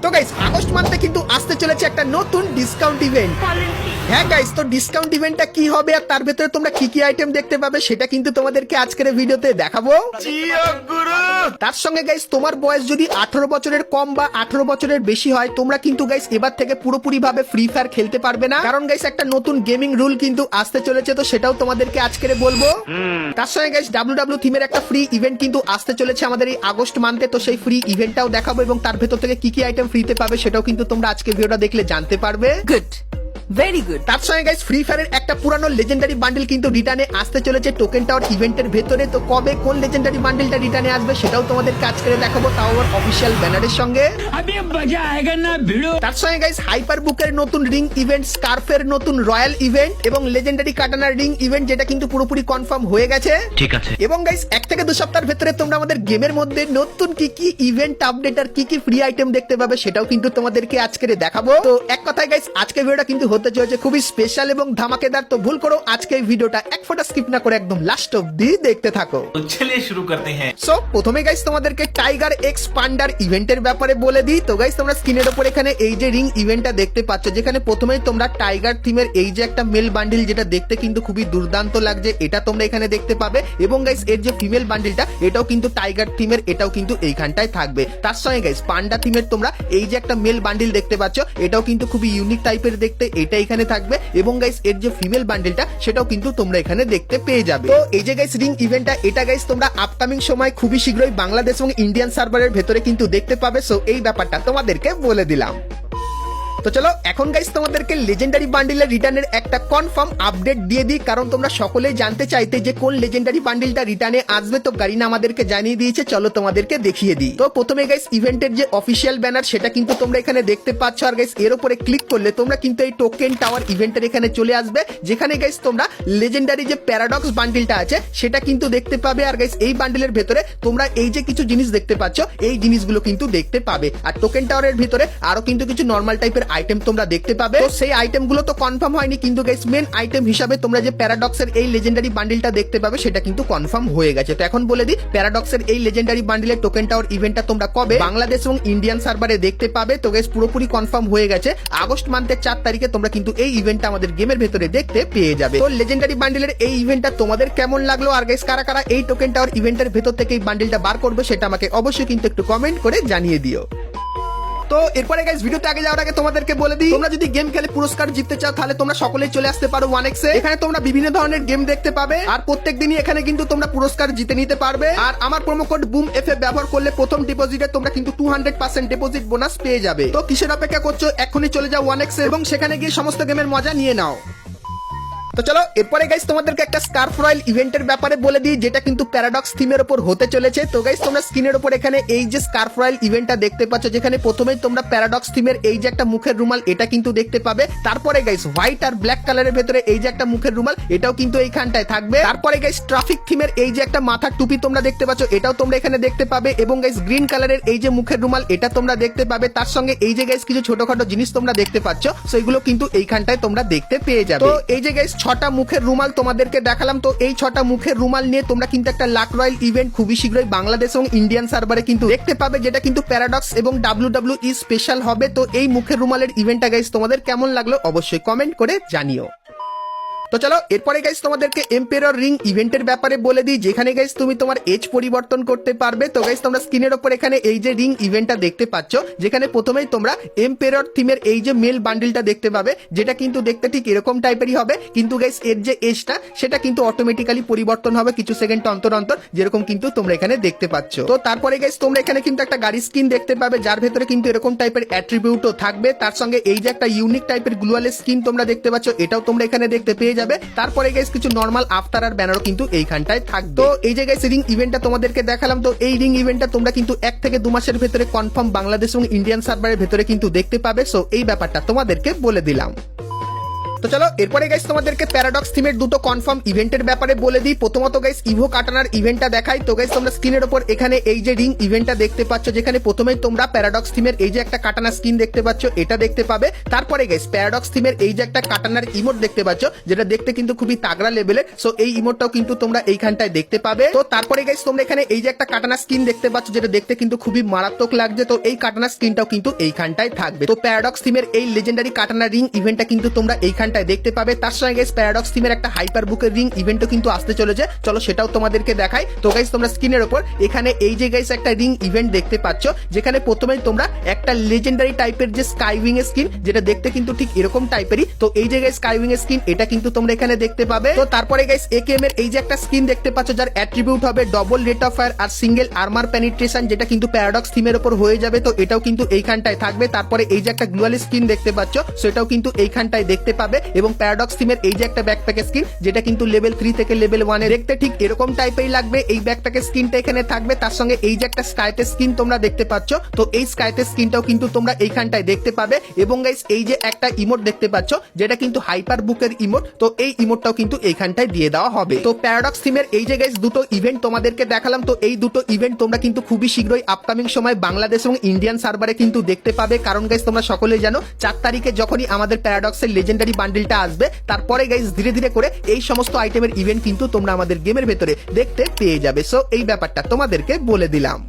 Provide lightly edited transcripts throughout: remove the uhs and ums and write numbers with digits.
তো guys August মান্থে কিন্তু আসতে চলেছে একটা নতুন ডিসকাউন্ট ইভেন্ট। হ্যাঁ গাইস, তো ডিসকাউন্ট ইভেন্টটা কি হবে আর তার ভেতরে তোমরা কি কি আইটেম দেখতে পাবে সেটা কিন্তু তোমাদেরকে আজকের ভিডিওতে দেখাবো। তার সঙ্গে গাইস তোমার বয়স যদি 18 বছরের কম বা 18 বছরের বেশি হয় তোমরা কিন্তু গাইস এবার থেকে পুরোপুরি ভাবে ফ্রি ফায়ার খেলতে পারবে না, কারণ গাইস একটা নতুন গেমিং রুল কিন্তু আসতে চলেছে, তো সেটাও তোমাদেরকে আজকের বলবো। তার সঙ্গে গাইস ডাব্লিউডাব্লিউ থিমের একটা ফ্রি ইভেন্ট কিন্তু আসতে চলেছে আমাদের এই আগস্ট মান্থে, তো সেই ফ্রি ইভেন্টটাও দেখাবো এবং তার ভেতর থেকে কি কি আইটেম ফ্রিতে পাবে সেটাও কিন্তু তোমরা আজকে ভিডিওটা দেখলে জানতে পারবে। Good, very good. তার সঙ্গে গাইস ফ্রি ফায়ারের একটা পুরানো লেজেন্ডারি বান্ডেল কিন্তু রিটার্নে আসতে চলেছে টোকেন টাওয়ার ইভেন্টের ভেতরে, তো কবে কোন লেজেন্ডারি বান্ডেলটা রিটার্নে আসবে সেটাও তোমাদের কাজ করে দেখাবো, তাও আবার অফিশিয়াল ব্যানারের সঙ্গে। अभी मजा आएगा ना भिड़ो। তার সঙ্গে গাইস হাইপার বুকের নতুন রিং ইভেন্ট, স্কার্ফের নতুন রয়্যাল ইভেন্ট এবং লেজেন্ডারি কাটানার রিং ইভেন্ট যেটা কিন্তু পুরোপুরি কনফার্ম হয়ে গেছে। ঠিক আছে। এবং গাইস 1 থেকে 2 সপ্তাহের ভেতরে তোমরা আমাদের গেমের মধ্যে নতুন কি কি ইভেন্ট আপডেট আর কি কি ফ্রি আইটেম দেখতে পাবে সেটাও কিন্তু তোমাদেরকে আজকে দেখাবো। তো এক কথায় গাইস আজকে ভিডিওটা কিন্তু হতে চলেছে খুবই স্পেশাল এবং ধামাকেদার, তো ভুল করো আজকে এই ভিডিওটা এক ফোঁটা স্কিপ না করে একদম লাস্ট অবধি দেখতে থাকো। तो चलिए शुरू करते हैं। সো প্রথমে গাইস তোমাদেরকে টাইগার এক্স পান্ডার ইভেন্টের ব্যাপারে বলে দিই। তো গাইস তোমরা স্ক্রিনের উপর এখানে এই যে রিং ইভেন্টটা দেখতে পাচ্ছ, যেখানে প্রথমেই তোমরা টাইগার থিমের এই যে একটা মেল বান্ডিল যেটা দেখতে কিন্তু খুবই দুর্দান্ত লাগছে এটা তোমরা এখানে দেখতে পাবে, এবং গাইস এর যে ফিমেল বান্ডিলটা এটাও কিন্তু টাইগার থিমের, এটাও কিন্তু এইখানটায় থাকবে। তার সঙ্গে গাইস পান্ডা থিমের তোমরা এই যে একটা মেল বান্ডিল দেখতে পাচ্ছ এটাও কিন্তু খুবই ইউনিক টাইপের দেখতে, এটা এখানে থাকবে, এবং গাইস এর যে ফিমেল বান্ডিলটা সেটাও কিন্তু তোমরা এখানে দেখতে পেয়ে যাবে। তো এই যে গাইস রিং ইভেন্টটা এটা গাইস তোমরা আপকামিং সময় খুবই শীঘ্রই বাংলাদেশ এবং ইন্ডিয়ান সার্ভারের ভেতরে কিন্তু দেখতে পাবে, সো এই ব্যাপারটা তোমাদেরকে বলে দিলাম। তো চলো এখন গাইস তোমাদেরকে লেজেন্ডারি বান্ডিলের রিটার্নের একটা কনফার্ম আপডেট দিয়ে দিই, কারণ তোমরা সকলেই জানতে চাইতে যে কোন লেজেন্ডারি বান্ডিলটা রিটার্নে আসবে, তো গারিনা আমাদেরকে জানিয়ে দিয়েছে, চলো তোমাদেরকে দেখিয়ে দিই। তো প্রথমে গাইস ইভেন্টের যে অফিসিয়াল ব্যানার সেটা কিন্তু তোমরা এখানে দেখতে পাচ্ছ, আর গাইস এর উপরে ক্লিক করলে তোমরা কিন্তু এই টোকেন টাওয়ার ইভেন্টের এখানে চলে আসবে, যেখানে গাইস তোমরা লেজেন্ডারি যে প্যারাডক্স বান্ডিলটা আছে সেটা কিন্তু দেখতে পাবে, আর গাইস এই বান্ডিলের ভেতরে তোমরা এই যে কিছু জিনিস দেখতে পাচ্ছ এই জিনিসগুলো কিন্তু দেখতে পাবে, আর টোকেন টাওয়ারের ভিতরে আরো কিন্তু কিছু নর্মাল টাইপের আইটেম তোমরা দেখতে পাবে। তো সেই আইটেমগুলো তো কনফার্ম হয়নি, কিন্তু গাইস মেন আইটেম হিসাবে তোমরা যে প্যারাডক্সের এই লেজেন্ডারি বান্ডিলটা দেখতে পাবে সেটা কিন্তু কনফার্ম হয়ে গেছে। তো এখন বলে দিই প্যারাডক্সের এই লেজেন্ডারি বান্ডিলের টোকেন টাওয়ার ইভেন্টটা তোমরা কবে বাংলাদেশ এবং ইন্ডিয়ান সার্ভারে দেখতে পাবে, তো গাইস পুরোপুরি কনফার্ম হয়ে গেছে, আগস্ট মান্থের 4 তারিখে তোমরা কিন্তু এই ইভেন্টটা আমাদের গেমের ভেতরে দেখতে পেয়ে যাবে। তো লেজেন্ডারি বান্ডিলের এই ইভেন্টটা তোমাদের কেমন লাগলো, আর গাইস কারা কারা এই টোকেন টাওয়ার ইভেন্টের ভেতর থেকে এই বান্ডিলটা বার করবে সেটা আমাকে অবশ্যই কিন্তু একটু কমেন্ট করে জানিয়ে দিও। তো এরপরে গাইস ভিডিওতে আগে যাওয়ার আগে তোমাদেরকে বলে দিই, তোমরা যদি গেম খেলে পুরস্কার জিততে চাও তাহলে তোমরা সকলেই চলে আসতে পারো 1x এ। এখানে তোমরা বিভিন্ন ধরনের গেম দেখতে পাবে আর প্রত্যেকদিনই এখানে কিন্তু তোমরা পুরস্কার জিতে নিতে পারবে, আর আমার প্রোমো কোড বুম এফএ ব্যবহার করলে প্রথম ডিপোজিটে তোমরা কিন্তু 200% ডিপোজিট বোনাস পেয়ে যাবে। তো কিসের অপেক্ষা করছো, এখনই চলে যাও 1x এ এবং সেখানে গিয়ে সমস্ত গেমের মজা নিয়ে নাও। তো চলো এরপরে গাইস তোমাদেরকে একটা স্কার্ফ রয়্যাল ইভেন্টের ব্যাপারে বলে দিই, যেটা কিন্তু প্যারাডক্স থিমের উপর হতে চলেছে। তো গাইস তোমরা স্ক্রিনের উপর এখানে এই যে স্কার্ফ রয়্যাল ইভেন্টটা দেখতে পাচ্ছ, যেখানে প্রথমেই তোমরা প্যারাডক্স থিমের এই যে একটা মুখের রুমাল এটা কিন্তু দেখতে পাবে, তারপরে গাইস হোয়াইট আর ব্ল্যাক কালারের ভেতরে এই যে একটা মুখের রুমাল এটাও কিন্তু এইখানটায় থাকবে, তারপরে গাইস ট্রাফিক থিমের এই যে একটা মাথার টুপি তোমরা দেখতে পাচ্ছ এটাও তোমরা এখানে দেখতে পাবে, এবং গাইস গ্রিন কালারের এই যে মুখের রুমাল এটা তোমরা দেখতে পাবে, তার সঙ্গে এই যে গাইস কিছু ছোটখাটো জিনিস তোমরা দেখতে পাচ্ছ সেগুলো কিন্তু এইখানটায় তোমরা দেখতে পেয়ে যাবে। তো এই যে গাইস 6টা মুখের রুমাল তোমাদেরকে দেখালাম, তো এই 6টা মুখের রুমাল নিয়ে তোমরা কিন্তু একটা লাক রয়্যাল ইভেন্ট খুবই শীঘ্রই বাংলাদেশ এবং ইন্ডিয়ান সার্ভারে কিন্তু দেখতে পাবে, যেটা কিন্তু প্যারাডক্স এবং ডাব্লিউডাব্লিউই স্পেশাল হবে। তো এই মুখের রুমালের ইভেন্টটা গাইস তোমাদের কেমন লাগলো অবশ্যই কমেন্ট করে জানিও। তো চলো এরপরে গাইস তোমাদেরকে এম্পেরর রিং ইভেন্টের ব্যাপারে বলে দিই, যেখানে গাইস তুমি তোমার এজ পরিবর্তন করতে পারবে। তো গাইস তোমরা স্ক্রিনের উপর এখানে এই যে রিং ইভেন্টটা দেখতে পাচ্ছ, যেখানে প্রথমেই তোমরা এম্পেরর থিমের এই যে মেল বান্ডিলটা দেখতে পাবে, যেটা কিন্তু দেখতে ঠিক এরকম টাইপেরই হবে, কিন্তু গাইস এর যে এজটা সেটা কিন্তু অটোমেটিক্যালি পরিবর্তন হবে কিছু সেকেন্ড অন্তর অন্তর, যেরকম কিন্তু তোমরা এখানে দেখতে পাচ্ছ। তো তারপরে গাইস তোমরা এখানে কিন্তু একটা গাড়ি স্কিন দেখতে পাবে, যার ভেতরে কিন্তু এরকম টাইপের অ্যাট্রিবিউটও থাকবে, তার সঙ্গে এই যে একটা ইউনিক টাইপের গ্লুয়ালের স্কিন তোমরা দেখতে পাচ্ছ এটাও তোমরা এখানে দেখতে পেয়ে যাবে, তারপরে গাইস কিছু নরমাল আফতার আর ব্যানারও কিন্তু এইখানটায় থাকবে। তো এই যে গাইস রিং ইভেন্টটা তোমাদেরকে দেখালাম, তো এই রিং ইভেন্টটা তোমরা কিন্তু 1 থেকে 2 মাসের ভেতরে কনফার্ম বাংলাদেশ এবং ইন্ডিয়ান সার্ভারের ভেতরে কিন্তু দেখতে পাবে, সো এই ব্যাপারটা তোমাদেরকে বলে দিলাম। তো চলো এরপরে গাইস তোমাদেরকে প্যারাডক্স থিমের দুটো কনফার্ম ইভেন্টের ব্যাপারে বলে দিই। প্রথমত গাইস ইভো কাটানার ইভেন্টটা দেখাই। তো গাইস তোমরা স্ক্রিনের উপর এখানে এই যে রিং ইভেন্টটা দেখতে পাচ্ছ, যেখানে প্রথমেই তোমরা প্যারাডক্স থিমের এই যে একটা কাটানা স্কিন দেখতে পাচ্ছ, এটা দেখতে পাবে। তারপরে গাইস প্যারাডক্স থিমের এই যে একটা কাটানার ইমোট দেখতে পাচ্ছ, যেটা দেখতে কিন্তু খুবই তাগড়া লেভেলের। সো এই ইমোটটাও কিন্তু তোমরা এইখানটায় দেখতে পাবে। তো তারপরে গাইস তোমরা এখানে এই যে একটা কাটানা স্কিন দেখতে পাচ্ছ, যেটা দেখতে কিন্তু খুবই মারাত্মক লাগছে। তো এই কাটানা স্কিনটাও কিন্তু এইখানটায় থাকবে। তো প্যারাডক্স থিমের এই লেজেন্ডারি কাটানা রিং ইভেন্টটা কিন্তু তোমরা এইখানটায় দেখতে পাবে। তার সঙ্গে গাইস প্যারাডক্স থিমের একটা হাইপার বুকের রিং ইভেন্টও কিন্তু আসতে চলেছে, চলো সেটাও তোমাদেরকে দেখাই। তো গাইস তোমরা স্ক্রিনের উপর এখানে এই যে গাইস একটা রিং ইভেন্ট দেখতে পাচ্ছ, যেখানে প্রথমেই তোমরা একটা লেজেন্ডারি টাইপের যে স্কাইউইং এর স্কিন, যেটা দেখতে কিন্তু ঠিক এরকম টাইপেরই। তো এই যে গাইস স্কাইউইং এর স্কিন, এটা কিন্তু তোমরা এখানে দেখতে পাবে। তো তারপরে গাইস একেএম এর এই যে একটা স্কিন দেখতে পাচ্ছ, যার অ্যাট্রিবিউট হবে ডবল রেট অফ ফায়ার আর সিঙ্গেল আর্মার পেনিট্রেশন, যেটা কিন্তু প্যারাডক্স থিমের উপর হয়ে যাবে। তো এটাও কিন্তু এইখানটায় থাকবে। তারপরে এই যে একটা গ্লোয়াল স্কিন দেখতে পাচ্ছ, সেটাও কিন্তু এইখানটায় দেখতে পাবে। এবং প্যারাডক্স থিমের এই যে একটা ব্যাকপ্যাকের স্কিন, যেটা কিন্তু লেভেল 3 থেকে লেভেল 1 এ দেখতে ঠিক এরকম টাইপেরই লাগবে। এই ব্যাকপ্যাকের স্কিনটা এখানে থাকবে। তার সঙ্গে এই যে একটা স্কাইতে স্কিন তোমরা দেখতে পাচ্ছ, তো এই স্কাইতে স্কিনটাও কিন্তু তোমরা এইখানটায় দেখতে পাবে। এবং গাইস এই যে একটা ইমোট দেখতে পাচ্ছ, যেটা কিন্তু হাইপার বুকের ইমোট, তো এই ইমোটটাও কিন্তু এইখানটায় দিয়ে দেওয়া হবে। তো প্যারাডক্স থিমের এই যে গাইস দুটো ইভেন্ট তোমাদেরকে দেখালাম। তো এই দুটো ইভেন্ট তোমরা কিন্তু খুবই শীঘ্রই আপকামিং সময় বাংলাদেশ এবং ইন্ডিয়ান সার্ভারে কিন্তু দেখতে পাবে। কারণ গাইস তোমরা সকলেই জানো 4 তারিখে যখনই আমাদের প্যারাডক্সের লেজেন্ডারি বান্ডেলটা আসবে, তারপরে গাইস ধীরে ধীরে করে এই সমস্ত আইটেমের ইভেন্ট কিন্তু তোমরা আমাদের গেমের ভেতরে দেখতে পেয়ে যাবে। সো এই ব্যাপারটা তোমাদেরকে বলে দিলাম।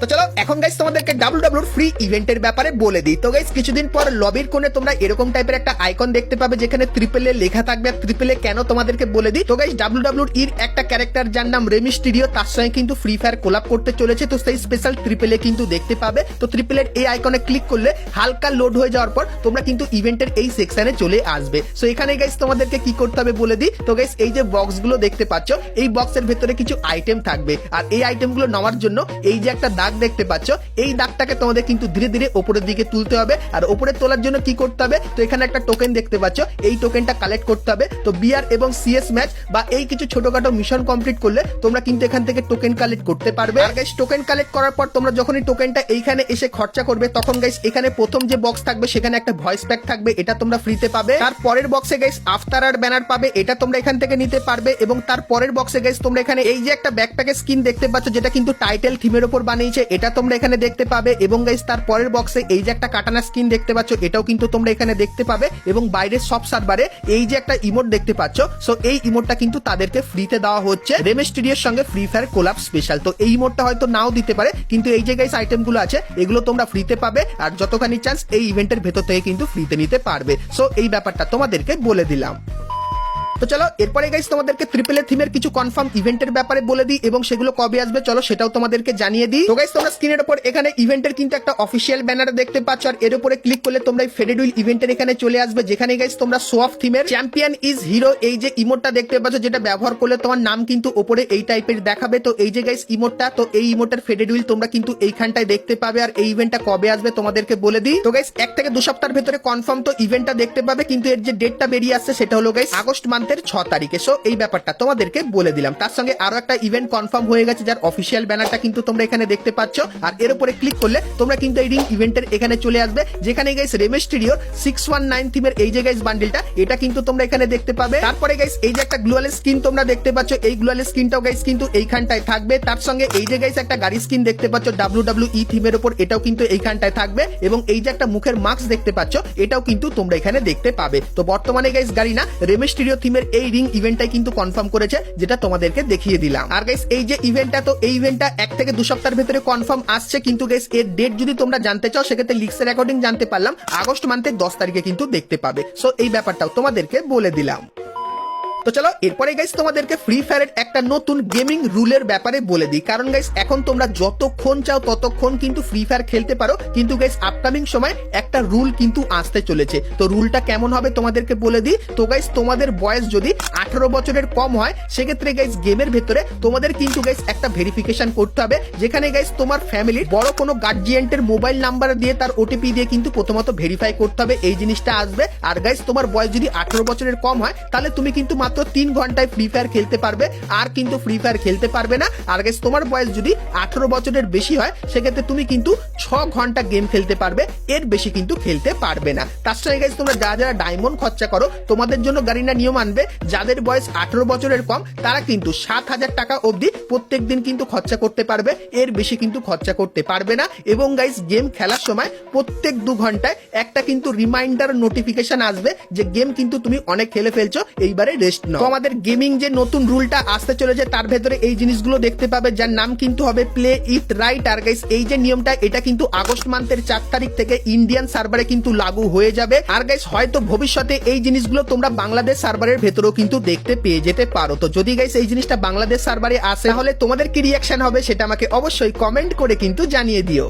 তো চলো এখন গাইস তোমাদেরকে ডাব্লিউডাব্লিউর ফ্রি ইভেন্টের ব্যাপারে বলে দিই। তো গাইস কিছুদিন পর লবির কোণে তোমরা এরকম টাইপের একটা আইকন দেখতে পাবে, যেখানে ট্রিপল এ লেখা থাকবে। আর ট্রিপল এ কেন তোমাদেরকে বলে দিই। তো গাইস ডাব্লিউডাব্লিউর এর একটা ক্যারেক্টার যার নাম রেমিস্টেরিও, তার সঙ্গে কিন্তু ফ্রি ফায়ার কোলাব করতে চলেছে। তো সেই স্পেশাল ট্রিপল এ কিন্তু দেখতে পাবে। তো ট্রিপল এর এই আইকনে ক্লিক করলে হালকা লোড হয়ে যাওয়ার পর তোমরা কিন্তু ইভেন্টের এই সেকশনে চলে আসবে। সো এখানে গাইস তোমাদেরকে কি করতে হবে বলে দিই। তো গাইস এই যে বক্সগুলো দেখতে পাচ্ছ, এই বক্সের ভেতরে কিছু আইটেম থাকবে। আর এই আইটেমগুলো নেওয়ার জন্য এই যে একটা দাগ দেখতে পাচ্ছ, এই দাগটাকে তোমাদের কিন্তু ধীরে ধীরে উপরের দিকে তুলতে হবে। আর উপরে তোলার জন্য কি করতে হবে, তো এখানে একটা টোকেন দেখতে পাচ্ছ, এই টোকেনটা কালেক্ট করতে হবে। তো বিআর এবং সিএস ম্যাচ বা এই কিছু ছোটখাটো মিশন কমপ্লিট করলে তোমরা কিন্তু এখান থেকে টোকেন কালেক্ট করতে পারবে। আর গাইস টোকেন কালেক্ট করার পর তোমরা যখনই টোকেনটা এইখানে এসে খরচা করবে, তখন গাইস এখানে প্রথম যে বক্স থাকবে সেখানে একটা ভয়েস প্যাক থাকবে, এটা তোমরা ফ্রিতে পাবে। তার পরের বক্সে গাইস আফটার আর ব্যানার পাবে, এটা তোমরা এখান থেকে নিতে পারবে। এবং তার পরের বক্সে গাইস তোমরা এখানে এই যে একটা ব্যাকপ্যাকের স্কিন দেখতে পাচ্ছ, যেটা কিন্তু টাইটেল থিমের উপর বানিয়েছে, এটা তোমরা এখানে দেখতে পাবে। এবং গাইস তার পরের বক্সে এই যে একটা কাটানা স্কিন দেখতে পাচ্ছ, এটাও কিন্তু তোমরা এখানে দেখতে পাবে। এবং বাইরের সব সার্ভারে এই যে একটা ইমোট দেখতে পাচ্ছ, সো এই ইমোটটা কিন্তু তাদেরকে ফ্রিতে দেওয়া হচ্ছে রেমিস্টেরিওর সঙ্গে ফ্রি ফায়ার কোলাব স্পেশাল। তো এই ইমোটটা হয়তো নাও দিতে পারে, কিন্তু এই যে গাইস আইটেমগুলো আছে এগুলো তোমরা ফ্রিতে পাবে। আর যতখানি চান্স এই ইভেন্টের ভেতর থেকে কিন্তু ফ্রিতে নিতে পারবে। সো এই ব্যাপারটা তোমাদেরকে বলে দিলাম। তো চলো এরপরে গাইস তোমাদেরকে ট্রিপল এ থিমের কিছু কনফার্ম ইভেন্টের ব্যাপারে বলে দিই এবং সেগুলো কবে আসবে চলো সেটাও তোমাদেরকে জানিয়ে দিই। তো গাইস তোমরা স্ক্রিনের উপর এখানে ইভেন্টের কিন্তু একটা অফিসিয়াল ব্যানার দেখতে পাচ্ছ, আর এর উপরে ক্লিক করলে তোমরা এই ফেডেড উইল ইভেন্টের এখানে চলে আসবে, যেখানে গাইস তোমরা শো অফ থিমের চ্যাম্পিয়ন ইজ হিরো এই যে ইমোটটা দেখতে পাচ্ছ, যেটা ব্যবহার করলে তোমার নাম কিন্তু উপরে এই টাইপের দেখাবে। তো এই যে গাইস ইমোটটা, তো এই ইমোটের ফেডেড উইল তোমরা কিন্তু এইখানটায় দেখতে পাবে। আর এই ইভেন্টটা কবে আসবে তোমাদেরকে বলে দিই। তো গাইস 1 থেকে 2 সপ্তাহের ভেতরে কনফার্ম তো ইভেন্টটা দেখতে পাবে, কিন্তু এর যে ডেটটা বেরিয়ে আসছে সেটা হলো গাইস আগস্ট মান্থের 6 তারিখে। সো এই ব্যাপারটা তোমাদেরকে বলে দিলাম। তার সঙ্গে আরো একটা ইভেন্ট কনফার্ম হয়ে গেছে, যার অফিসিয়াল ব্যানারটা কিন্তু তোমরা এখানে দেখতে পাচ্ছ। আর এর উপরে ক্লিক করলে তোমরা কিন্তু এই রিং ইভেন্টের এখানে চলে আসবে, যেখানে গাইস রেমিস্টেরিও 619 থিমের এই যে গাইস বান্ডেলটা, এটা কিন্তু তোমরা এখানে দেখতে পাবে। তারপরে গাইস এই যে একটা গ্লোয়াল স্কিন তোমরা দেখতে পাচ্ছ, এই গ্লোয়াল স্কিনটাও গাইস কিন্তু এইখানটায় থাকবে। তার সঙ্গে এই যে গাইস একটা গাড়ি স্কিন দেখতে পাচ্ছ WWE থিমের উপর, এটাও কিন্তু এইখানটায় থাকবে। এবং এই যে একটা মুখের মাস্ক দেখতে পাচ্ছ, এটাও কিন্তু তোমরা এখানে দেখতে পাবে। তো বর্তমানে গাইস গাড়ি না রেমিস্টেরিও থিমের এই রিং ইভেন্টটাই কিন্তু কনফার্ম করেছে, যেটা তোমাদেরকে দেখিয়ে দিলাম। আর গাইস এই যে ইভেন্টটা, তো এই ইভেন্টটা 1 থেকে 2 সপ্তাহের ভেতরে কনফার্ম আসছে, কিন্তু গাইস এর ডেট যদি তোমরা জানতে চাও সেক্ষেত্রে লিক্সের অ্যাকর্ডিং জানতে পারলাম আগস্ট মান্থের 10 তারিখে কিন্তু দেখতে পাবে। সো এই ব্যাপারটাও তোমাদেরকে বলে দিলাম। তো চলো এরপরে গাইস তোমাদেরকে ফ্রি ফায়ারের একটা নতুন গেমিং রুলের ব্যাপারে বলে দিই। কারণ গাইস এখন তোমরা যতক্ষণ চাও ততক্ষণ কিন্তু ফ্রি ফায়ার খেলতে পারো, কিন্তু গাইস আপকামিং সময় একটা রুল কিন্তু আসতে চলেছে। তো রুলটা কেমন হবে তোমাদেরকে বলে দিই। তো গাইস তোমাদের বয়স যদি 18 বছরের কম হয়, সেক্ষেত্রে গাইস গেমের ভেতরে তোমাদের কিন্তু গাইস একটা ভেরিফিকেশন করতে হবে, যেখানে গাইস তোমার ফ্যামিলির বড় কোনো গার্জিয়ানের মোবাইল নাম্বার দিয়ে তার ওটিপি দিয়ে কিন্তু প্রথমত ভেরিফাই করতে হবে, এই জিনিসটা আসবে। আর গাইস তোমার বয়স যদি 18 বছরের কম হয়, তাহলে তুমি কিন্তু মাত্র মাত্র 3 ঘন্টায় ফ্রি ফায়ার খেলতে পারবে, আর কিন্তু ফ্রি ফায়ার খেলতে পারবে না। আর গাইস তোমার বয়স যদি 18 বছরের বেশি হয় সেক্ষেত্রে তুমি কিন্তু 6 ঘন্টা গেম খেলতে পারবে, এর বেশি কিন্তু খেলতে পারবে না। তার সঙ্গে গাইস তোমরা যারা ডায়মন্ড খরচা করো তোমাদের জন্য গারিনা নিয়ম আনবে, যাদের বয়স 18 বছরের কম তারা কিন্তু 7,000 টাকা অবধি প্রত্যেকদিন কিন্তু খরচা করতে পারবে, এর বেশি কিন্তু খরচা করতে পারবে না। এবং গাইস গেম খেলার সময় প্রত্যেক 2 ঘন্টায় একটা কিন্তু রিমাইন্ডার নোটিফিকেশন আসবে যে গেম কিন্তু তুমি অনেক খেলে ফেলছো, এইবারে রেস্ট নাও। তো আমাদের গেমিং যে নতুন রুলটা আসতে চলেছে তার ভেতরে এই জিনিসগুলো দেখতে পাবে, যার নাম কিন্তু হবে প্লে ইট রাইট। আর গাইস এই যে নিয়মটা এটা কিন্তু আগস্ট মান্থের 4 তারিখ থেকে ইন্ডিয়ান সার্ভারে কিন্তু লাগু হয়ে যাবে। আর গাইস হয়তো ভবিষ্যতে এই জিনিসগুলো তোমরা বাংলাদেশ সার্ভারের ভেতরেও কিন্তু দেখতে পেয়ে যেতে পারো। তো যদি গাইস এই জিনিসটা বাংলাদেশ সার্ভারে আসে তাহলে তোমাদের কি রিঅ্যাকশন হবে সেটা আমাকে অবশ্যই কমেন্ট করে কিন্তু জানিয়ে দিও।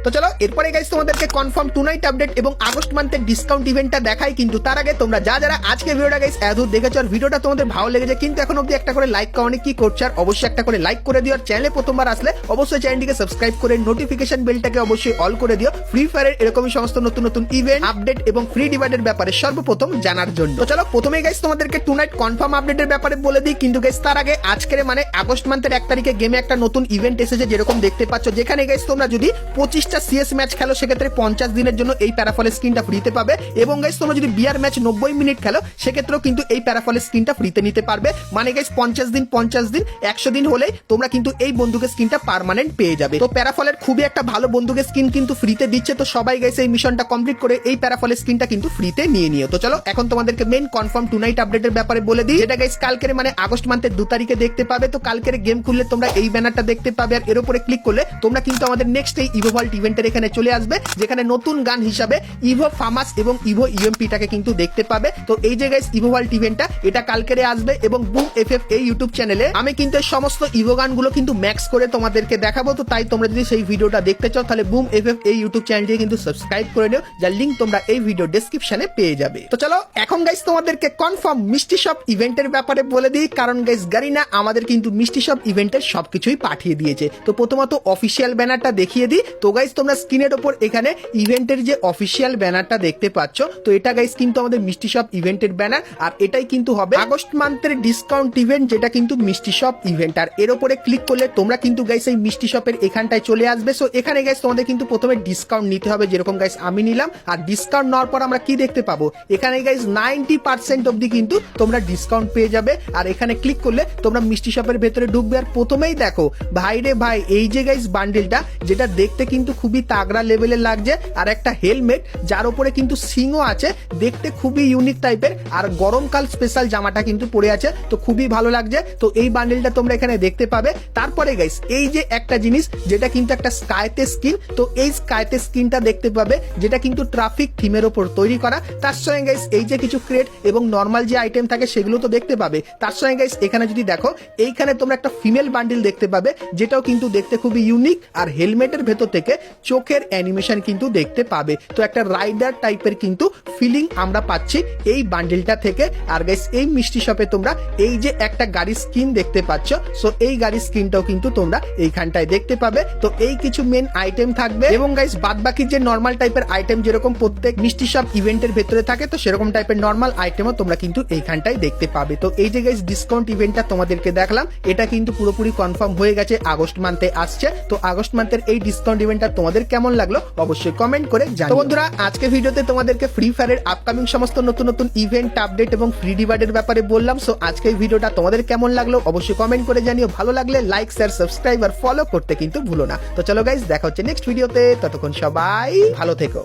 তো চলো এরপরে গাইস তোমাদেরকে কনফার্ম টুনাইট আপডেট এবং আগস্ট মান্থের ডিসকাউন্ট ইভেন্টটা দেখাই। কিন্তু তার আগে তোমরা যারা আজকে ভিডিওটা গাইস এতদূর দেখেছো আর ভিডিওটা তোমাদের ভালো লেগেছে কিন্তু এখন অবধি একটা করে লাইক করেনি, কি করছো? আর অবশ্যই একটা করে লাইক করে দিও। আর চ্যানেলে প্রথমবার আসলে অবশ্যই চ্যানেলটিকে সাবস্ক্রাইব করে নোটিফিকেশন বেলটাকে অবশ্যই অল করে দিও ফ্রি ফায়ারের এরকমই সমস্ত নতুন নতুন ইভেন্ট আপডেট এবং ফ্রি ডিভাইডের ব্যাপারে সর্বপ্রথম জানার জন্য। তো চলো প্রথমেই গাইস তোমাদেরকে টুনাইট কনফার্ম আপডেটের ব্যাপারে বলে দিই। কিন্তু গাইস তার আগে আজকের মানে আগস্ট মান্থের 1 তারিখে গেমে একটা নতুন ইভেন্ট এসেছে, যেরকম দেখতে পাচ্ছ, যেখানে গাইস তোমরা যদি 25টা সিএস ম্যাচ খেলো সেক্ষেত্রে 50 দিনের জন্য এই প্যারাফলের স্কিনটা ফ্রিতে পাবে। এবং গাইস তোমরা যদি বিআর ম্যাচ 90 মিনিট খেলো সেক্ষেত্রেও কিন্তু এই প্যারাফলের স্কিনটা ফ্রিতে নিতে পারবে। মানে গাইস 50 দিন 100 দিন হলেই তোমরা কিন্তু এই বন্দুকের স্কিনটা পার্মানেন্ট পেয়ে যাবে। তো প্যারাফলের খুবই একটা ভালো বন্দুকের স্কিন কিন্তু ফ্রিতে দিচ্ছে। তো সবাই গাইস এই মিশনটা কমপ্লিট করে এই প্যারাফলের স্কিনটা কিন্তু ফ্রিতে নিয়ে নিও। তো চলো এখন তোমাদেরকে মেইন কনফার্ম টুনাইট আপডেটের ব্যাপারে বলে দিই, যেটা গাইস কালকের মানে আগস্ট মান্থের 2 তারিখে দেখতে পাবে। তো কালকের গেম খুললে তোমরা এই ব্যানারটা দেখতে পাবে, আর এর উপরে ক্লিক করলে তোমরা কিন্তু আমাদের নেক্সট এই ইভো ভল্ট ইভেন্টের এখানে চলে আসবে, যেখানে নতুন গান হিসাবে ইভো ফামাস এবং ইভো ইউএমপিটাকে কিন্তু দেখতে পাবে। তো এই যে গাইস ইভো ভল্ট ইভেন্টটা এটা কালকেরে আসবে এবং বুম এফএফ এই ইউটিউব চ্যানেলে আমি কিন্তু এই সমস্ত ইভো গানগুলো কিন্তু ম্যাক্স করে তোমাদেরকে দেখাবো। তো তাই তোমরা যদি সেই ভিডিওটা দেখতে চাও তাহলে বুম এফএফ এই ইউটিউব চ্যানেলটি কিন্তু সাবস্ক্রাইব করে নিও, যার লিংক তোমরা এই ভিডিও ডেসক্রিপশনে পেয়ে যাবে। তো চলো এখন গাইস তোমাদেরকে কনফার্ম মিষ্টি শপ ইভেন্টের ব্যাপারে বলে দিই, কারণ গাইস গারিনা আমাদের কিন্তু মিষ্টি শপ ইভেন্টের সবকিছুই পাঠিয়ে দিয়েছে। তো প্রথমত অফিসিয়াল ব্যানারটা দেখিয়ে দিই। তো গাইস তোমরা স্ক্রিনের ওপর এখানে ইভেন্টের যে অফিসিয়াল ব্যানারটা দেখতে পাচ্ছ, তো এটা গাইস কিন্তু আমাদের মিষ্টি শপ ইভেন্টের ব্যানার, আর এটাই কিন্তু হবে আগস্ট মান্থের ডিসকাউন্ট ইভেন্ট, যেটা কিন্তু মিষ্টি শপ ইভেন্ট। আর এর উপরে ক্লিক করলে তোমরা কিন্তু গাইস এই মিষ্টি শপের এখানটায় চলে আসবে। সো এখানে গাইস তোমাদের কিন্তু প্রথমে ডিসকাউন্ট নিতে হবে, যেরকম গাইস আমি নিলাম। আর ডিসকাউন্ট নেওয়ার পর আমরা কি দেখতে পাবো, এখানে গাইস 90% অবধি কিন্তু তোমরা ডিসকাউন্ট পেয়ে যাবে। আর এখানে ক্লিক করলে তোমরা মিষ্টি শপের ভেতরে ঢুকবে, আর প্রথমেই দেখো ভাই রে ভাই এই যে গাইস বান্ডেলটা, যেটা দেখতে কিন্তু খুবই তাগড়া লেভেলের লাগছে, আর একটা হেলমেট যার উপরে কিন্তু সিংও আছে, দেখতে খুবই ইউনিক টাইপের, আর গরমকাল স্পেশাল জামাটা কিন্তু পরে আছে, তো খুবই ভালো লাগছে। তো এই বান্ডেলটা তোমরা এখানে দেখতে পাবে। তারপরে গাইস এই যে একটা জিনিস, যেটা কিন্তু একটা স্কাইতে স্কিন, তো এই স্কাইতে স্কিনটা দেখতে পাবে, যেটা কিন্তু ট্রাফিক থিমের উপর তৈরি করা। তার সঙ্গে গাইস এই যে কিছু ক্রেট এবং নর্মাল যে আইটেম থাকে সেগুলো তো দেখতে পাবে। তার সঙ্গে গাইস এখানে যদি দেখো এইখানে তোমরা একটা ফিমেল বান্ডেল দেখতে পাবে, যেটাও কিন্তু দেখতে খুবই ইউনিক, আর হেলমেটের ভেতর থেকে চোখের অ্যানিমেশন কিন্তু দেখতে পাবে। তো একটা রাইডার টাইপের কিন্তু ফিলিং আমরা পাচ্ছি এই বান্ডেলটা থেকে। আর গাইস এই মিষ্টি শপে তোমরা এই যে একটা গাড়ির স্কিন দেখতে পাচ্ছ, সো এই গাড়ির স্কিনটাও কিন্তু তোমরা এইখানটায় দেখতে পাবে। তো এই কিছু মেন আইটেম থাকবে, এবং গাইস বাদ বাকি যে নর্মাল টাইপের আইটেম যেরকম প্রত্যেক মিষ্টি শপ ইভেন্টের ভেতরে থাকে, তো সেরকম টাইপের নর্মাল আইটেমও তোমরা কিন্তু এইখানটায় দেখতে পাবে। তো এই যে গাইস ডিসকাউন্ট ইভেন্টটা তোমাদেরকে দেখলাম, এটা কিন্তু পুরোপুরি কনফার্ম হয়ে গেছে, আগস্ট মান্থে আসছে। তো আগস্ট মান্থের এই ডিসকাউন্ট ইভেন্টটা তোমাদের কেমন লাগলো অবশ্যই কমেন্ট করে জানাও। তো বন্ধুরা আজকে ভিডিওতে তোমাদেরকে ফ্রি ফায়ারের আপকামিং সমস্ত নতুন নতুন ইভেন্ট আপডেট এবং ফ্রি ডিভাইডের ব্যাপারে বললাম। সো আজকে এই ভিডিওটা তোমাদের কেমন লাগলো অবশ্যই কমেন্ট করে জানিও। ভালো লাগলে লাইক শেয়ার সাবস্ক্রাইব আর ফলো করতে কিন্তু ভুলো না। তো চলো গাইস দেখা হচ্ছে নেক্সট ভিডিওতে, ততক্ষণ সবাই ভালো থেকো।